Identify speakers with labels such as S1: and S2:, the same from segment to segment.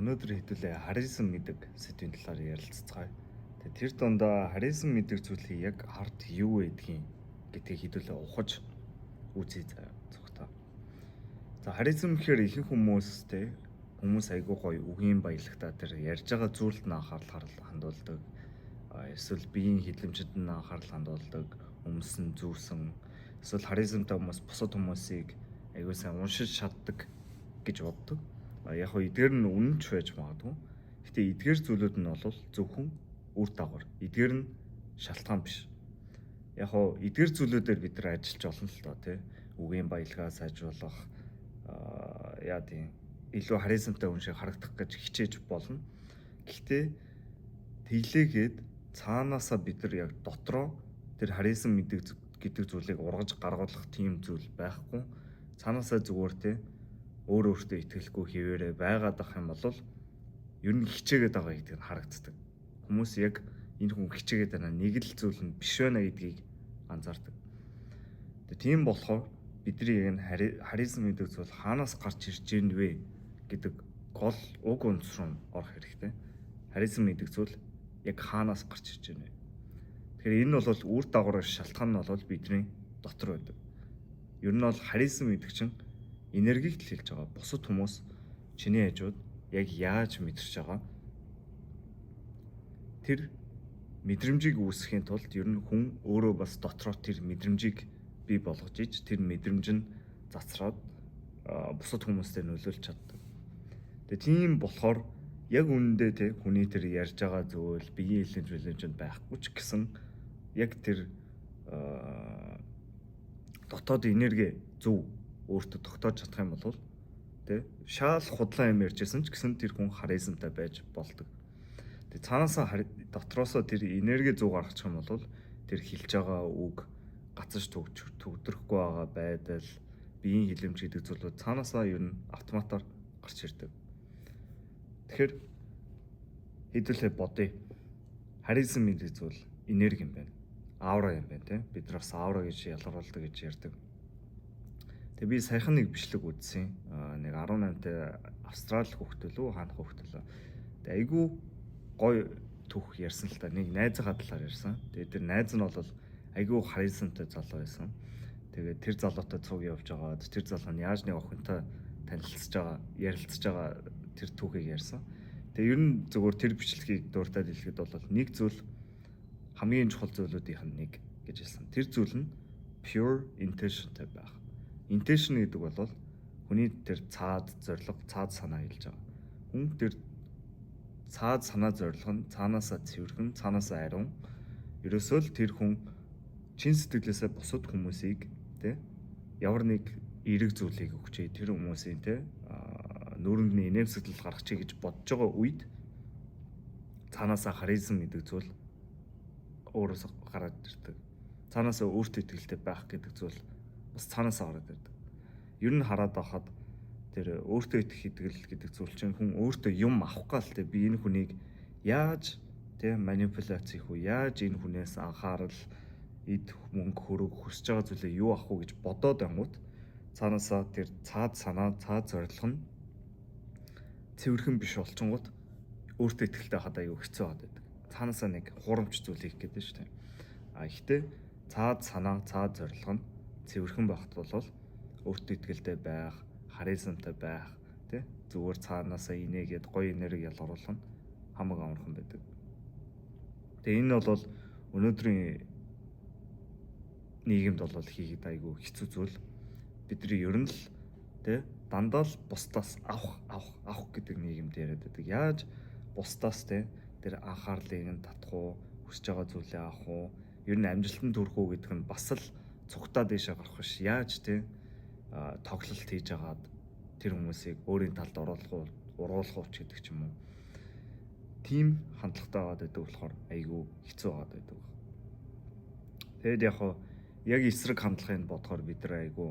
S1: Өнөөдөр хэдүүлээ харизм гэдэг сэдвийн талаар ярилццгаая. Тэгээ тэр дундаа харизм гэдэг зүйлийг яг ард юу гэдгийг гэдгийг хэдүүлээ ухаж үзье заяа зөвхөн. За харизм гэхээр ихэнх хүмүүс айгүй гоё үгийн баялагтаа тэр ярьж байгаа зүйлд нь анхаарал хандуулдаг. Эсвэл биеийн хилэмжинд нь анхаарал хандуулдаг. Өмсөн, зүүсэн эсвэл харизмтай хүмүүс бусад хүмүүсийг айгүй сайн уншиж чаддаг гэж боддог. Яг нь эдгээр нь үнэнч байж магадгүй. Гэтэ эдгээр зүйлүүд нь бол зөвхөн үр дагавар. Эдгээр нь шалтгаан биш. Яг нь эдгээр зүйлүүдээр бид нар ажиллаж олно л доо тий. Үгийн баялгаа сайжруулах илүү харизмтай хүн шиг харагдах гэж хичээж болно. Гэхдээ тэглээгээд цаанаасаа бид нар яг дотроо тэр харизм гэдэг зүйлийг ургаж гаргуулах тийм зүйл байхгүй. Цаанаасаа зүгээр тий өөртөө итгэлгүй хിവэрэ байгаад ах юм бол ер нь хичээгээд байгаа гэдэг нь харагддаг. Хүмүүс яг энэ хүн хичээгээд байна нэг л зүйл нь биш байна гэдгийг анзаардаг. Тийм болохоор бидний энэ харизм гэдэг зүйл хаанаас гарч ирж ийн вэ гэдэг гол уг үндэс рүү орох хэрэгтэй. Харизм гэдэг зүйл яг хаанаас гарч ирж байна вэ? Тэгэхээр энэ бол үр дагавар шалтгаан нь бол бидний дотор байдаг. Ер нь бол харизм гэдэг чинь энергиг хэлж байгаа. Бусад хүмүүс чиний хажууд яг яаж мэдэрч байгаа. Тэр мэдрэмжийг үүсгэхийн тулд ер нь хүн өөрөө бас дотроо тэр мэдрэмжийг бий болгож иж тэр мэдрэмж нь цацраад бусад хүмүүстэй нөлөөлж чаддаг. Тэгээ тийм болохоор яг үнэндээ те хүний тэр ярьж байгаа зүйл биеийн хилэмжинд байхгүй ч гэсэн яг тэр дотоод энерги зөв өөртөө тогтоож чадах юм бол тэ шаал худлаа юм ярьжсэн ч гэсэн тэр хүн харизмтай байж болдог. Тэгээ цаанаасаа дотроосоо тэр энерги зөв гаргачих юм бол тэр хэлж байгаа үг гацаж төгдөрөхгүй байгаа байдал биеийн хилэмж гэдэг зүйлүүд цаанаасаа ер нь автоматар гарч ирдэг. Тэгэхээр хэдүүлээ бодъё. Харизм гэдэг зүйл энерги юм байна. Аура юм байна тийм. Бид нар бас аура гэж ялгаруулдаг гэж ярьдаг. Тэгээ би саяхан нэг бичлэг үзсэн. Нэг 18-тай Австрали хүүхдэл үү хаана хүүхдэл. Тэгээ айгүй гоё түүх ярьсан л та. Нэг найзынхаа талаар ярьсан. Тэгээ тэр найз нь бол айгүй харизмтай залуу байсан. Тэгээ тэр залуутай цуг явж байгаад тэр залуу нь яаж нэг охинтой ярилцж байгаа тэр түүхийг ярьсан. Тэгээ ер нь зөвхөн тэр бичлэгийг дуртад хэлэхэд бол нэг зүйл хамгийн чухал зүйлүүдийнх нь нэг гэж хэлсэн. Тэр зүйл нь pure intentionтэй байх. Intention гэдэг бол хүний тэр цаад зориг, цаад санаа хэлж байгаа. Хүн тэр цаад санаа зориг нь цаанаасаа цэвэрхэн, цаанаасаа ариун. Ерөөсөө л тэр хүн чин сэтгэлээсээ бусад хүмүүсийг тэ ямар нэг эерэг зүйлийг өгчээ тэр хүмүүсийн тэ нүүрэнд нь инээмсэглэл гаргачих гэж бодож байгаа үед цаанаасаа харизм гэдэг зүйл өөрөөс гараад ирдэг. Цаанаасаа өөртөө итгэлтэй байх гэдэг зүйл бас цаанаасаа гараад ирдэг. Ер нь хараад байхад тэр өөртөө итгэх гэдэг зүйл чинь хүн өөртөө юм авах галтай би энэ хүнийг яаж тэ манипуляц хийх үү? Яаж энэ хүнээс анхаарал эд мөнгө хөрөг хүсэж байгаа зүйлээ юу авах уу гэж бодоод ангууд цаанаасаа тэр цаад санаа, цаад зориг нь цэвэрхэн биш болчингууд өөртөө итгэлтэй хадаа аюу хэцүү байдаг. Цаанаасаа нэг хурамч зүйл хийх гэдэг шүү дээ. Гэхдээ цаад санаа, цаад зориг нь цэвэрхэн байхад бол өөртөө итгэлтэй байх, харизмтай байх, тэ зүгээр цаанаасаа инээгээд гоё энерги ялгаруулах нь хамаг амархан байдаг. Тэгээ энэ бол өнөөдрийн нийгэмд бол хийгээд айгүй хэцүү зүйл. Бидний ер нь л тэ дандаа л бусдаас авах гэдэг нийгэмд яриад байдаг. Яаж бусдаас тэ тэр анхаарлыг нь татах уу, хүсэж байгаа зүйлээ авах уу, ер нь амжилтанд хүрэх үү гэдэг нь бас л цугтаа дэшээ гарах биш. Яаж тэ тоглолт хийж агаад тэр хүмүүсийг өөрийн талд уруулах уу ч гэдэг ч юм уу. Тим хандлагатай байгаад байдаг болохоор айгүй хэцүү байгаад байдаг. Тэгэд яг эсрэг хандлагыг бодохоор бид нар айгүй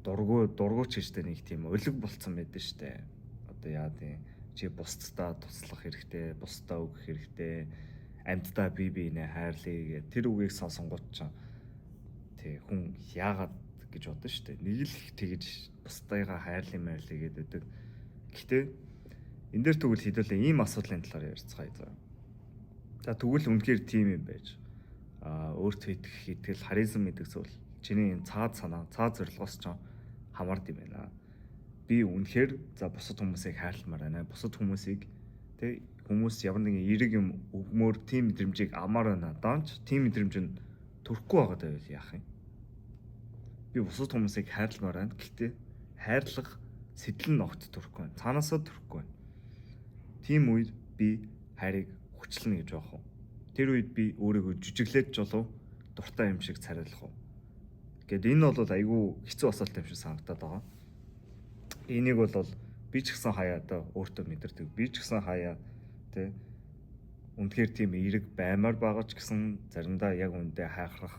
S1: дургуйч гэжтэй нэг тийм өлөг болцсон байдаг штэ. Одоо яа тийм чи бусдаа туслах хэрэгтэй, бусдаа өгөх хэрэгтэй, амьддаа бие биенээ хайрлая гэх тэр үгийг сонсонгууд ч тий хүн яагаад гэж бодно штэ. Нэг л тэгэж бусдаагаа хайрлаа гэдэг. Гэхдээ энэ дээр тэгвэл хэдүүлээ ийм асуудлын талаар ярилцгаая заа. За тэгвэл үнэхээр тийм юм байж. Өөртөө итгэл, харизм гэдэг зүйл чиний энэ цаад санаа, цаад зорилгоос ч хамаард юм байна. Би үнэхээр за бусад хүмүүсийг хайрламаар байна. Бусад хүмүүсийг тэг хүмүүс ямар нэгэн эерэг юм өгмөр тийм мэдрэмжийг амаар байна. Даанч тийм мэдрэмж нь төрөхгүй байгаад байвал яах юм? Би бусад хүмүүсийг хайрламаар байна. Гэхдээ хайрлах сэтэл нь огт төрөхгүй байна. Цаанаасаа төрөхгүй байна. Тийм үед би хайрыг хүчлэнэ гэж байх уу? Тэр үед би өөрийгөө жүжиглээд жолов дуртай юм шиг царайлах уу? Гэт энэ бол айгүй хэцүү асуулт юм шиг санагдаад байгаа. Энийг бол би ч гэсэн хаяа одоо өөртөө мэдэрдэг. Би ч гэсэн хаяа тэ үнэхээр тийм эерэг баймаар байгаа ч гэсэн заримдаа яг үндэ хайхрах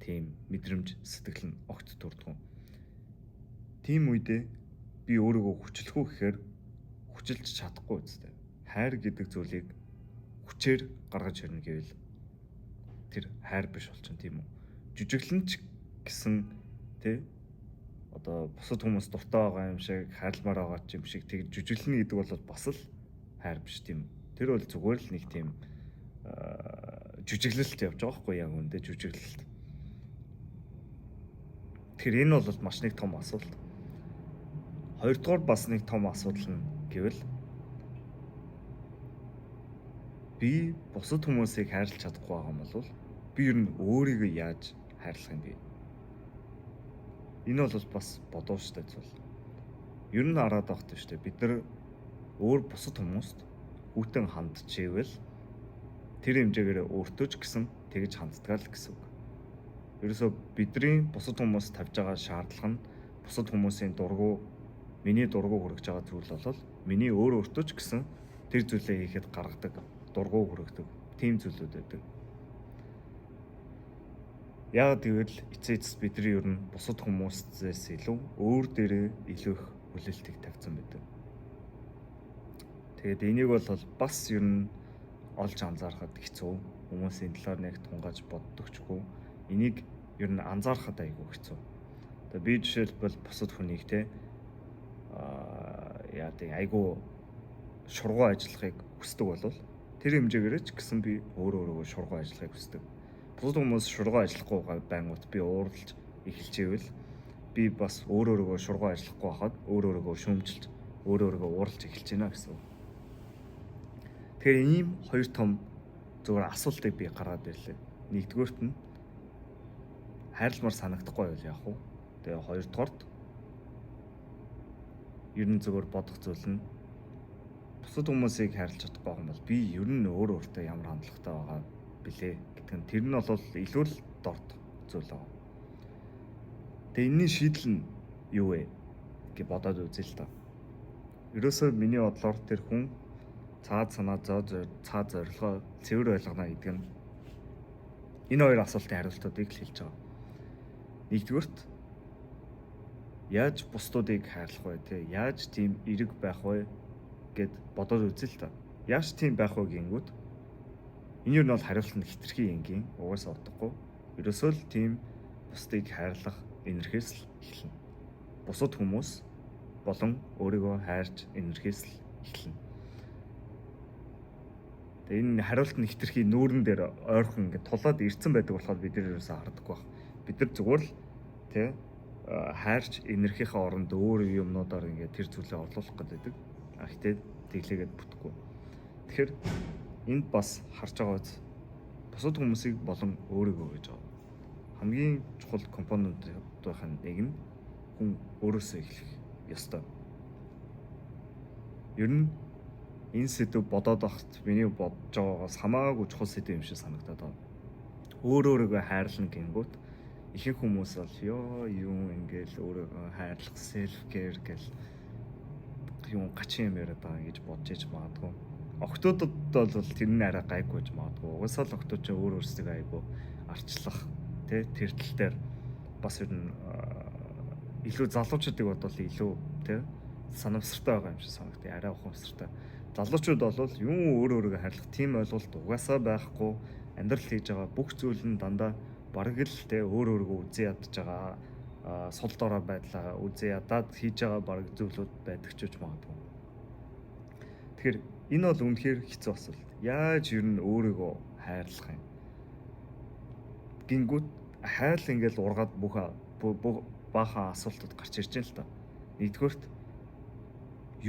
S1: тийм мэдрэмж сэтгэл нь огт төрдөг. Тийм үедээ би өөрийгөө хүчлэх үү гэхээр хүчилж чадахгүй үстэй. Хайр гэдэг зүйлийг хүчээр гаргаж ирнэ гэвэл тэр хайр биш болчихно тийм үү? Жүжиглэнч гэсэн тэ одоо бусад хүмүүс дуртай байгаа юм шиг хайрламаар байгаа ч юм шиг тэг жүжиглэнэ гэдэг бол бас л хайр биш тийм. Тэр бол зүгээр л нэг тийм жүжиглэлт явж байгаа байхгүй яг үндэ жүжиглэлт. Тэгэхээр энэ бол маш нэг том асуудал. Хоёрдугаар бас нэг том асуудал нь гэвэл би бусад хүмүүсийг хайрлах чадахгүй байгаа юм бол би ер нь өөрийгөө яаж хайрлах юм бэ? Энэ бол бас бодооштой зүйл. Ер нь хараад багт шүү дээ. Бид нар өөр бусад хүмүүст хүйтэн хандчихвэл тэр хэмжээгээр өөртөө ч гэсэн тэгж ханддаг л гэсэн үг. Ерөөсөө бидний бусад хүмүүс тавьж байгаа шаардлага нь бусад хүмүүсийн дургу миний дургу хүргэж байгаа зүйл бол миний өөртөө ч гэсэн тэр зүйлээ хийхэд гаргадаг дургу хүргдэг тийм зүйлүүд байдаг. Яг тэгвэл эцээц бидний ер нь бусад хүмүүсээс илүү өөр дээрээ илүү их хүлээлтийг тавьсан байдаг. Тэгээд энийг бол бас ер нь олж анзаарахад хэцүү. Хүмүүсийн талаар нэг тунгааж боддогчгүй. Энийг ер нь анзаарахад айгүй хэцүү. Тэгээд би жишээлбэл бусад хүнийг те яа тийм айгүй шургуу ажиллахыг хүсдэг болвол тэр хэмжээгээр ч гэсэн би өөрөөгөө шургуу ажиллахыг хүсдэг. Бусад хүмүүс шургуу ажиллахгүй байнгут би ууралж эхэлжээвэл би бас өөрөөгөө шургуу ажиллахгүй хахад өөрөөгөө шүүмжилж өөрөөгөө ууралж эхэлж байна гэсэн. Тэгэхээр ийм хоёр том зөвхөн асуултыг би гаргаад ирлээ. Нэгдүгээрт нь хайрламар санагдахгүй байвал яах вэ? Тэгээ хоёрдугаарт ер нь зөвхөн бодох зүйл нь бусад хүмүүсийг хайрлах чадахгүй байгаа юм бол би ер нь өөртөө ямар хандлагатай байгаа билээ гэдэг нь тэр нь бол илүү л дорд зүйл аа. Тэгээ энэний шийдэл нь юу вэ гэж бодоод үзье л доо. Ерөөсөө миний бодлоор тэр хүн цаад санаа цаад зорилгоо цэвэр ойлгоно гэдэг нь энэ хоёр асуултын хариултуудыг л хэлж байгаа. Нэгдүгürt яаж бусдуудыг хайрлах вэ те? Яаж тийм эерэг байх вэ гэд бодоод үзье л доо. Яаж тийм байх вэ гингүүд энэ юу нь бол хариулт нь хитрхи энгийн угаасаа утгагүй. Ерөөсөө л тийм бусдыг хайрлах энергиэс л эхэлнэ. Бусад хүмүүс болон өөрийгөө хайрч энергиэс л эхэлнэ. Тэгээ энэ хариулт нь хитрхи нүүрэн дээр ойрхон ингээд тулаад ирцэн байдаг болохоор бид нар ерөөсөө хардаггүй баг. Бид нар зүгээр л тий хайрч энергийнхаа оронд өөр юмнуудаар ингээд тэр зүйлээ орлуулах гэдэг. Гэхдээ тэглээгээд бүтэхгүй. Тэгэхээр энд бас харж байгаа үз бусад хүмүүсийг болон өөрийгөө гэж байгаа. Хамгийн чухал компонентуудын нэг нь хүн өөрөөсөө эхлэх ёстой. Ер нь энэ сэдв бодоод байхад миний бодож байгаагаас хамаагүй чухал сэдв юм шиг санагдаад байна. Өөрийгөө хайрлна гингүүт ихэнх хүмүүс бол юу ингээл өөрийгөө хайрлах self care гэл юм гачин юм яриад байгаа гэж бодож иж магадгүй. Охтуудад бол тэр нь арай гайгүй гэж магадгүй. Угаасаа л охтууд ч өөр өөрсдөө айгүй арчлах тий тэр тал дээр бас ер нь илүү залуучуудыг бодвол илүү тий санамсартай байгаа юм шиг санагдав. Арай ухамсартай. Залуучууд бол юм өөрөөгөө хайрлах тийм ойлголт угаасаа байхгүй. Амьдрал хийж байгаа бүх зүйл нь дандаа бараг л тий өөрөөгөө үзээ ядж байгаа сул дорой байдлаа үзээ ядаад хийж байгаа бараг зүйлүүд байдаг ч гэж магадгүй. Тэгэхээр энэ бол үнэхээр хэцүү асуулт. Яаж ер нь өөрийгөө хайрлах юм? Гингүүд хайрл ингээл ургаад бүх баахан асуултууд гарч ирж байна л та. Нэгдүгээрт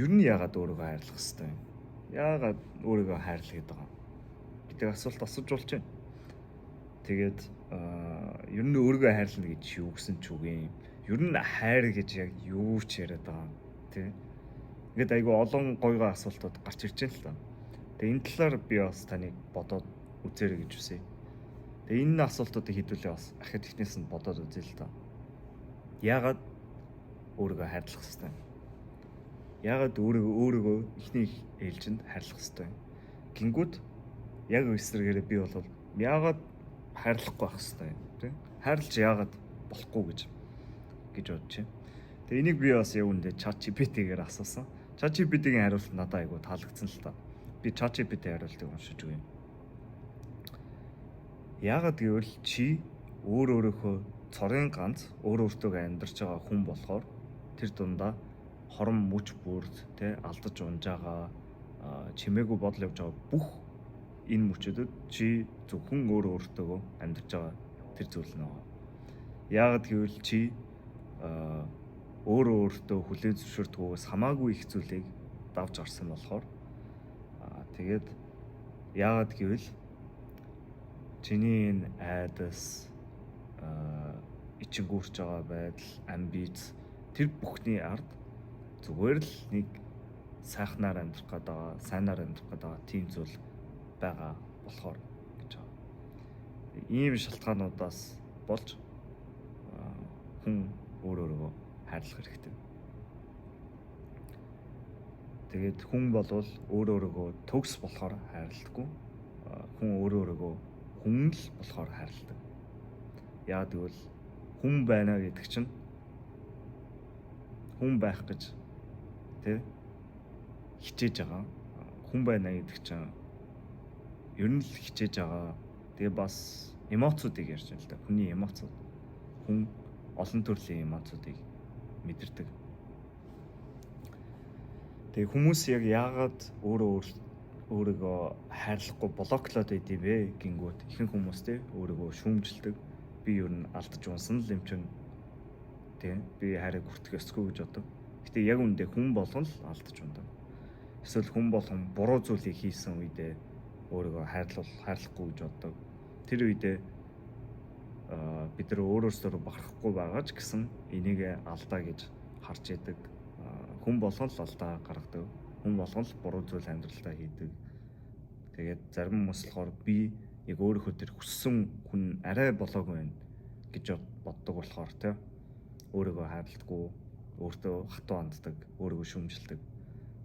S1: ер нь яагаад өөрийгөө хайрлах хэвтэй юм? Яагаад өөрийгөө хайрлах гэдэг юм? Гэдэг асуулт асууж болж байна. Тэгээд ер нь өөрийгөө хайрлах гэж юу гэсэн ч үг юм. Ер нь хайр гэж яг юу ч яриад байгаа юм тий. Ингээд айгүй олон гоё асуултууд гарч ирж байна л та. Тэгээ энэ талаар би бас таныг бодоод үзээрэй гэж хүсье. Тэгээ энэ асуултуудыг хэдүүлээ бас ахад ихнээс нь бодоод үзье л та. Яагаад өөрийгөө хайрлах хэвтэй юм? Яагаад өөрийгөө ихний ээлжинд хайрлах хэвтэй юм? Гингүүд яг эсрэгээрээ би бол яагаад хайрлахгүй байх хэвтэй юм тий? Хайрлаж яагаад болохгүй гэж бодож байна. Тэгээ энийг би бас яг үндэ ChatGPT-гээр асуусан. ChatGPT-ийн хариулт надад айгүй таалагдсан л та. Би ChatGPT хариултыг уншиж өгье. Яагаад гэвэл чи өөрөөхөө цорын ганц өөртөө амьдарч байгаа хүн болохоор тэр дундаа хорон мүч бүрд тэ алдаж унж байгаа чимээгүй бодол явж байгаа бүх энэ мөчөдөд чи зөвхөн өөртөө амьдарч байгаа тэр зүйл нь байгаа. Яагаад гэвэл чи өөртөө хүлээн зөвшөөрдгөөс хамаагүй их зүйлийг давж гарсан болохоор тэгээд яагаад гэвэл чиний энэ айдас ичингүүрч байгаа байдал, амбиц тэр бүхний ард зүгээр л нэг сайхнаар амьдрах гэдэг, сайнаар амьдрах гэдэг тийм зүйл байгаа болохоор гэж байгаа. Ийм шалтгаануудаас болж хүн өөрөөрөө хайрлах хэрэгтэй. Тэгээд хүн болвол өөрөөрөө төгс болохоор хайрладаггүй. Хүн өөрөөрөө хүн л болохоор хайрладаг. Яагаад гэвэл хүн байна гэдэг чинь хүн байх гэж тэ хичээж байгаа. Хүн байна гэдэг чинь ер нь л хичээж байгаа. Тэгээ бас эмоцуудыг ярьж байна л да. Хүний эмоцуд. Хүн олон төрлийн эмоцуудыг мэдэрдэг. Тэгээ хүмүүс яг яагаад өөрийгөө хайрлахгүй блоклоод байд юм бэ гингүүт ихэнх хүмүүс те өөрийгөө шүүмжилдэг. Би ер нь алдаж унсан л юм чин те би хайрыг хүртэх ёсгүй гэж боддог. Гэтэ яг үндэ хүн болгон л алдаж ундаг. Эсвэл хүн болгон буруу зүйлийг хийсэн үедээ өөрийгөө хайрлахгүй гэж боддог. Тэр үедээ бид нар өөрөөсөө бахархгүй байгаа ч гэсэн энийг алдаа гэж харж яадаг. Хүн болгон л алдаа гаргадаг. Хүн болгон л буруу зүйл амьдралдаа хийдэг. Тэгээд зарим хүмүүс болохоор би яг өөрийнхөө тэр хүссэн хүн арай болоогүй байна гэж боддог болохоор тэ өөрийгөө хайрладаггүй, өөртөө хатуу ханддаг, өөрийгөө шүүмжилдэг.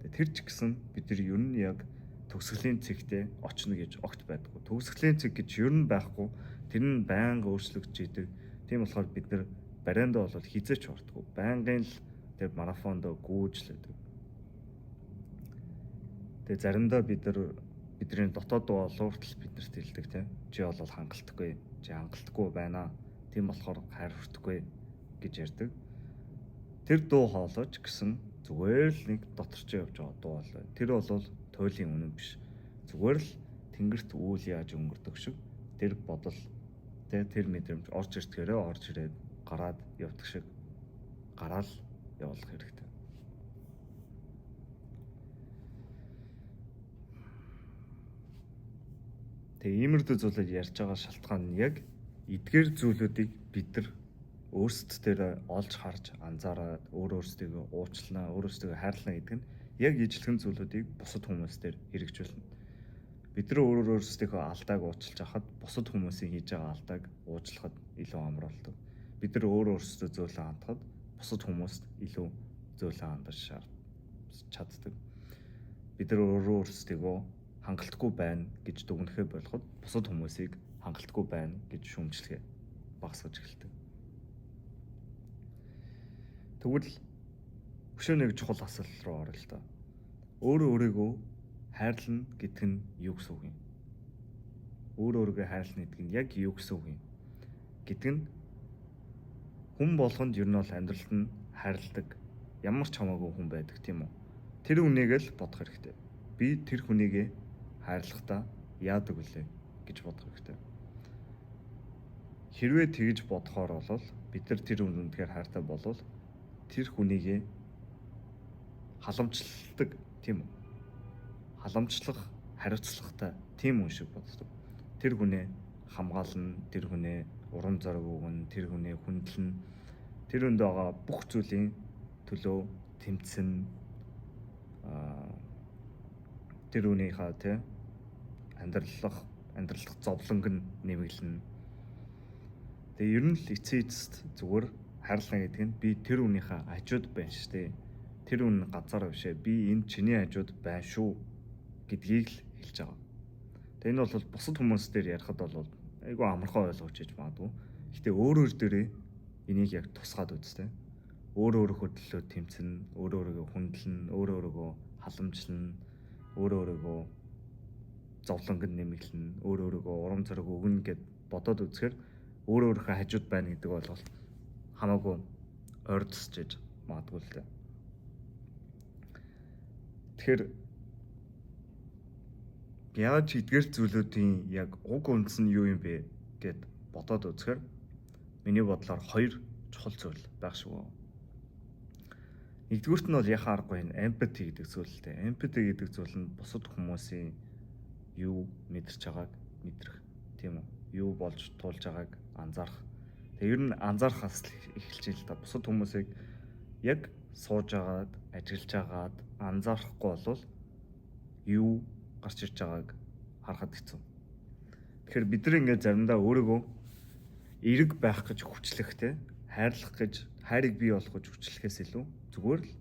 S1: Тэгээд тэр ч гэсэн бид нар ер нь яг төгсгөлийн цэгтээ очно гэж огт байдаггүй. Төгсгөлийн цэг гэж ер нь байхгүй. Тэр нь байнга өөрчлөгдөж идэг. Тийм болохоор бид нар бариандаа бол хизээч хортгүй. Байнгын л тэр марафонд гүйжлэдэг. Тэгээ заримдаа бидний дотоод олууртал биднэрт хэлдэг тийм. Чи бол хангалтгүй. Чи хангалтгүй байна. Тийм болохоор хайр хүртэхгүй гэж ярьдаг. Тэр дуу хоолойч гэсэн зүгээр л нэг доторч явж байгаа дуу хоолой. Тэр бол туйлын үнэн биш. Зүгээр л тэнгэрт үйл яаж өнгөрдөг шиг тэр бодол тэр мэдрэмж орж ирдгээрээ орж ирээд гараад явдаг шиг гараал явуулах хэрэгтэй. Тэгээ иймэрхүү зүйлүүд ярьж байгаа шалтгаан нь яг эдгээр зүйлүүдийг бид нар өөрсдөө олж харж анзаараад өөрсдөө уучлаа, өөрсдөө хайрлаа гэдэг нь яг ижлэгэн зүйлүүдийг бусад хүмүүс дээр хэрэгжүүлнэ. Бид нар өөрсдийнхөө алдааг уучлж хахад бусад хүмүүсийн хийж байгаа алдааг уучлахад илүү амар болдог. Бид нар өөрсдөө зөөлөн хандахад бусад хүмүүст илүү зөөлөн хандаж чаддаг. Бид нар өөрсдийгөө хангалтгүй байна гэж дүгнэхээ болоход бусад хүмүүсийг хангалтгүй байна гэж шүүмжлэхээ багасгаж эхэлдэг. Тэгвэл өшөө нэг чухал асуулт руу орё л доо. Өөрийгөө хайрлна гэдэг нь юу гэсэн үг юм? Өөрийгөө хайрлна гэдэг нь яг юу гэсэн үг юм? Гэдэг нь хүн болгонд ер нь бол амьдралд нь хайрладаг ямар ч хамаагүй хүн байдаг тийм үү? Тэр үнийг л бодох хэрэгтэй. би тэр хүнийг хайрлахдаа яадаг үлээ гэж бодох хэрэгтэй. Хэрвээ тэгж бодохоор бол бид нар тэр хүнд үнэхээр хайртай болвол тэр хүнийг халамжладаг тийм үү? Халамжлах, хариуцлагатай тийм хүн шиг боддог. Тэр хүнээ хамгаална, тэр хүнээ урам зориг өгнө, тэр хүнээ хүндлэн, тэр хүнд байгаа бүх зүйлийн төлөө тэмцэн, тэр хүнийхээ тэ амьдралах зовлонг нь нэмэглэнэ. Тэгээ ер нь л эцэст зүгээр хайрлаа гэдэг нь би тэр хүнийхээ хажууд байна шүү дээ. Тэр хүн ганцаараа бишээ. Би энэ чиний хажууд байна шүү гэдгийг л хэлж байгаа. Тэгээ энэ бол бусад хүмүүс дээр ярихад бол айгүй амархан ойлгож иж магадгүй. Гэтэ өөр дээрээ энийг яг тусгаад үзтээ. Өөрөөхөө төлөө тэмцэн, өөрөөгөө хүндлэн, өөрөөгөө халамжлан, өөрөөгөө зовлонгод нэмэглэн, өөрөөгөө урам зориг өгнө гэд бодоод үзэхээр өөрөөхөө хажууд байна гэдэг бол хамаагүй ойртосч иж магадгүй л дээ. Тэгэхээр яаж эдгээр зүйлүүдийн яг уг үндэс нь юу юм бэ гэд бодоод үзэхээр миний бодлоор хоёр чухал зүйл байх шиг байна. Нэгдүгürt нь бол яхаа аргагүй энэ empathy гэдэг зүйлтэй. Empathy гэдэг зүйл нь бусад хүмүүсийн юу мэдэрч байгааг мэдрэх, тийм үү? Юу болж туулж байгааг анзаарах. Тэгээ ер нь анзаарахаас эхэлж л та. Бусад хүмүүсийг яг сууж агаад, ажиллаж агаад анзаарахгүй бол юу гарч ирж байгааг харахад хэцүү. Тэгэхээр бид нар ингээд заримдаа өөрийгөө эерэг байх гэж хүчлэх те, хайрлах гэж хайрыг бий болгож хүчлэхээс илүү зүгээр л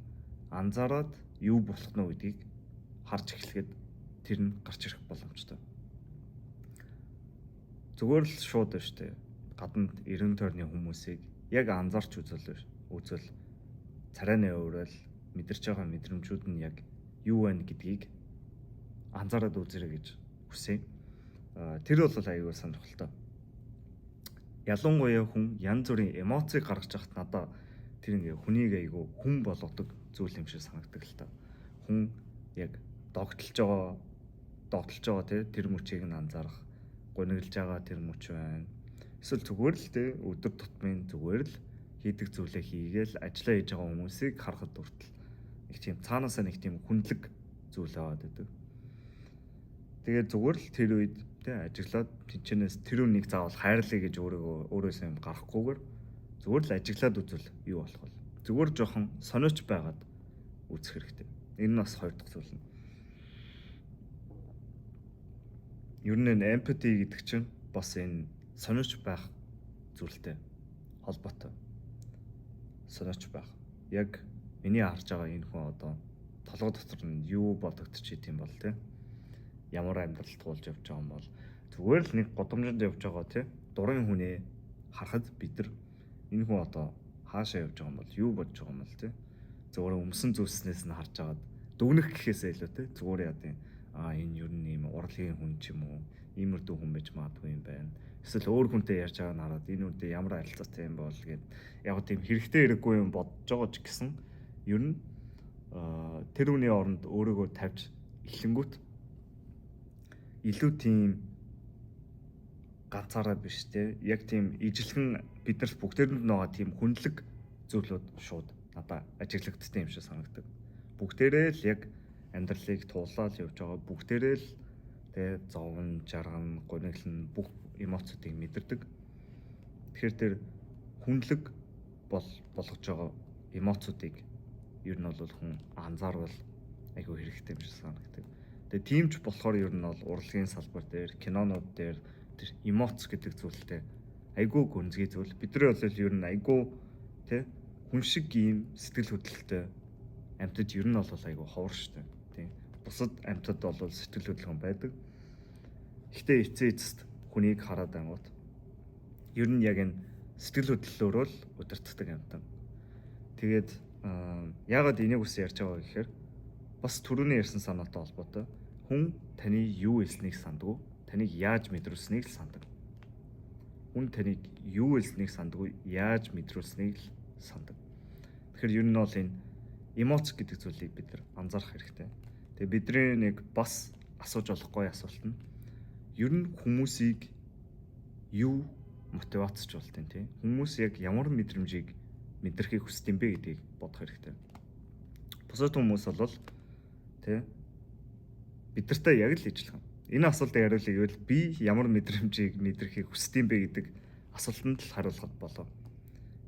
S1: анзаараад юу болох нь гэдгийг харж эхлэхэд тэр нь гарч ирэх боломжтой. Зүгээр л шууд байна шүү дээ. Гаданд 90 тойрны хүмүүсийг яг анзаарч үзвэл царайны өөрөөл мэдэрч байгаа мэдрэмжүүд нь яг юу байна гэдгийг анзаараад үзэрэй гэж хүсье. Тэр бол аюул сонирхолтой. Ялангуяа хүн янз бүрийн эмоцийг гаргаж яхад надад тэр ингээ хүнийг айгүй хүн болгодог зүйл юм шиг санагдаг л та. Хүн яг догтлж байгаа тэр мөчийг нь анзаарах, гуниглж байгаа тэр мөч байна. Эсвэл зүгээр л өдөр тутмын зүгээр л хийдэг зүйлээ хийгээл ажиллаа хийж байгаа хүмүүсийг харахад хүртэл нэг тийм цаанаасаа нэг тийм хүндлэг зүйл аваад байдаг. Тэгээд зүгээр л тэр үед ажиглаад тэнчэнээс тэр үнийг заавал хайрлая гэж өөрөөсөө юм гарахгүйгээр зүгээр л ажиглаад үзвэл юу болох вэ? Зүгээр жоохон сониоч байгаад үзэх хэрэгтэй. Энэ нь бас хоёр дахь зүйл нь. Ер нь empathy гэдэг чинь бас энэ сониоч байх зүйлтэй холбоотой. Сониоч байх. Яг миний харж байгаа энэ хүн одоо толгой дотор нь юу бодогдчих юм бол те ямар амьдрал туулж явж байгаа юм бол зүгээр л нэг годомжинд явж байгаа те дурын хүнээ харахад бид нар энэ хүн одоо хаашаа явж байгаа юм бол юу бодож байгаа юм бол те зүгээр өмсөн зүснээс нь харж агаад дүгнэх гэхээсээ илүү те зүгээр яа тийм энэ ер нь ийм урлагийн хүн ч юм уу иймэрдүү хүн байж магадгүй юм байна. Эсвэл өөр хүнтэй ярьж байгааг нь хараад энэ үнтэй ямар харилцаатай юм бол гэд яг тийм хэрэгтэй хэрэггүй юм бодож байгаа ч гэсэн ер нь тэр хүний оронд өөрийгөө тавьж эхлэнгүүт илүү тийм ганцаараа биш те яг тийм ижилхэн биднэрт бүгдээрэнд нь байгаа тийм хүндлэг зүйлүүд шууд надад ажиглагддаг юм шиг санагддаг. Бүгдээрээ л яг амьдралыг туулаад явж байгаа. Бүгдээрээ л те зовн, жарган, гуниглан бүх эмоцуудыг мэдэрдэг. Тэгэхээр тэр хүндлэг болгож байгаа эмоцуудыг ер нь бол хүн анзаарвал айгүй хэрэгтэй юм шиг санагддаг. Тэгээ тийм ч болохоор ер нь бол урлагийн салбар дээр, кинонууд дээр тэр эмоц гэдэг зүйлтэй айгүй гүнзгий зүйл. Бид нар бол ер нь айгүй тэ хүн шиг ийм сэтгэл хөдлөлтөй амьтад ер нь бол айгүй ховор штэ. Тийм. Бусад амьтад бол сэтгэл хөдлөлгөн байдаг. Гэхдээ эцээст хүнийг хараад ангууд ер нь яг энэ сэтгэл хөдлөлөөрөө л удирддаг амьтан. Тэгээд яагаад энийг ус ярьж байгаа гэхээр бас түрүүний ярьсан санаатай холбоотой хүн таны юу хэлснийг сандгүй, таныг яаж мэдрүүлсэнийг л сандаг. Хүн таныг юу хэлснийг сандгүй, яаж мэдрүүлсэнийг л сандаг. Тэгэхээр ер нь бол энэ эмоц гэдэг зүйлийг бид нар анзаарах хэрэгтэй. Тэгээ бидний нэг бас асууж болохгүй асуулт нь ер нь хүмүүсийг юу мотивацч болтын тий? Хүмүүс яг ямар мэдрэмжийг мэдрэхийг хүсдэг юм бэ гэдгийг бодох хэрэгтэй. Бусад хүмүүс бол тий бидэртэй яг л ижлэх юм. Энэ асуултыг хариулъя гэвэл би ямар мэдрэмжийг мэдрэхийг хүсдэг юм бэ гэдэг асуултанд л хариулахад болов.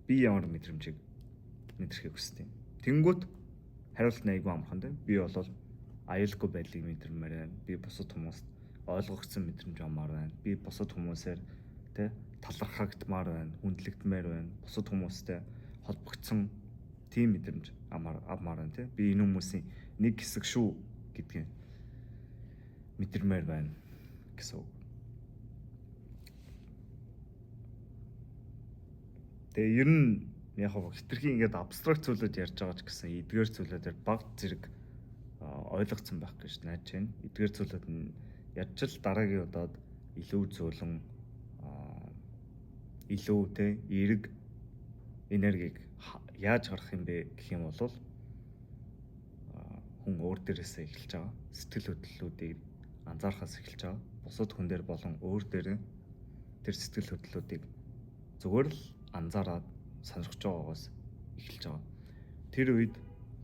S1: Би ямар мэдрэмжийг мэдрэхийг хүсдэг юм. Тэнгүүт хариулт нь айгүй амархан тий. Би бол аюулгүй байдлыг мэдэрмээр байна. Би бусад хүмүүст ойлгогдсон мэдрэмж амаар байна. Би бусад хүмүүсээр тий талархагдмаар байна, хүндлэгдмээр байна. Бусад хүмүүстэй холбогдсон тийм мэдрэмж амаар байна тий. Би энэ хүмүүсийн нэг хэсэг шүү гэдгийг мэдэрмээр байна гэсэн үг. Тэгээ ер нь яг хэтэрхий ингээд абстракт зүйлүүд ярьж байгаа ч гэсэн эдгээр зүйлүүдээр баг зэрэг ойлгогдсон байх гэж найдаж байна. Эдгээр зүйлүүд нь ядчил дараагийн удаад илүү зөөлөн илүү те эерэг энергийг яаж гарах юм бэ гэх юм бол хүн өөр дээрээсээ эхэлж байгаа. Сэтгэл хөдлөлүүдийг анзаарахаас эхэлж байгаа. Бусад хүн дээр болон өөр дээр тэр сэтгэл хөдлөлүүдийг зүгээр л анзаараад сонирхож байгаагаас эхэлж байгаа. Тэр үед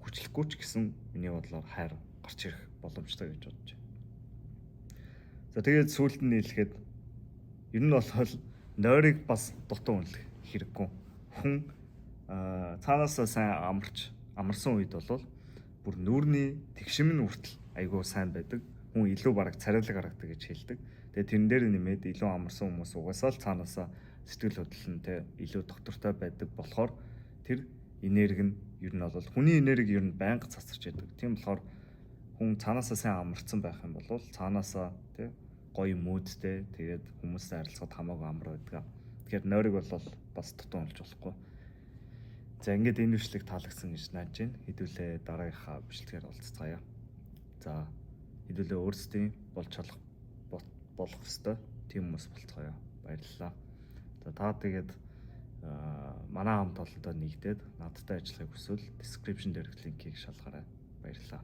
S1: хүчлэхгүй ч гэсэн миний бодлоор хайр гарч ирэх боломжтой гэж бодож байна. За тэгээд сүүлд нь хэлэхэд ер нь бол нойрыг бас дутуу үнэлэх хэрэггүй. Хүн цаанаасаа сайн амарсан үед бол бүр нүүрний тэгшим нь хүртэл айгүй сайн байдаг. Хүн илүү бараг царайлаг харагдаг гэж хэлдэг. Тэгээд тэрэн дээр нэмээд илүү амарсан хүмүүс угаасаа л цаанаасаа сэтгэл хөдлөлтөнд илүү доктортой байдаг болохоор тэр энерги нь ер нь бол хүний энерги ер нь байнга цацарч байдаг. Тийм болохоор хүн цаанаасаа сайн амарсан байх юм бол цаанаасаа тий гоё мүүдтэй тэгээд хүмүүстэй харилцаад хамаагүй амар байдаг. Тэгэхээр нойрыг бол бас дутуу олж болохгүй. За ингээд энэ бичлэг таалагдсан гэж найдаж байна. Хэдүүлээ дараагийнхаа бичлэгээр уулзцаая. За хэдүүлээ өөрсдийн болж болох ёстой тийм хүмүүс болцгоё. Баярлалаа. За та тэгээд манай хамт олондоо нэгдээд надтай ажиллахыг хүсвэл description дээрх линкийг шалгаарай. Баярлалаа.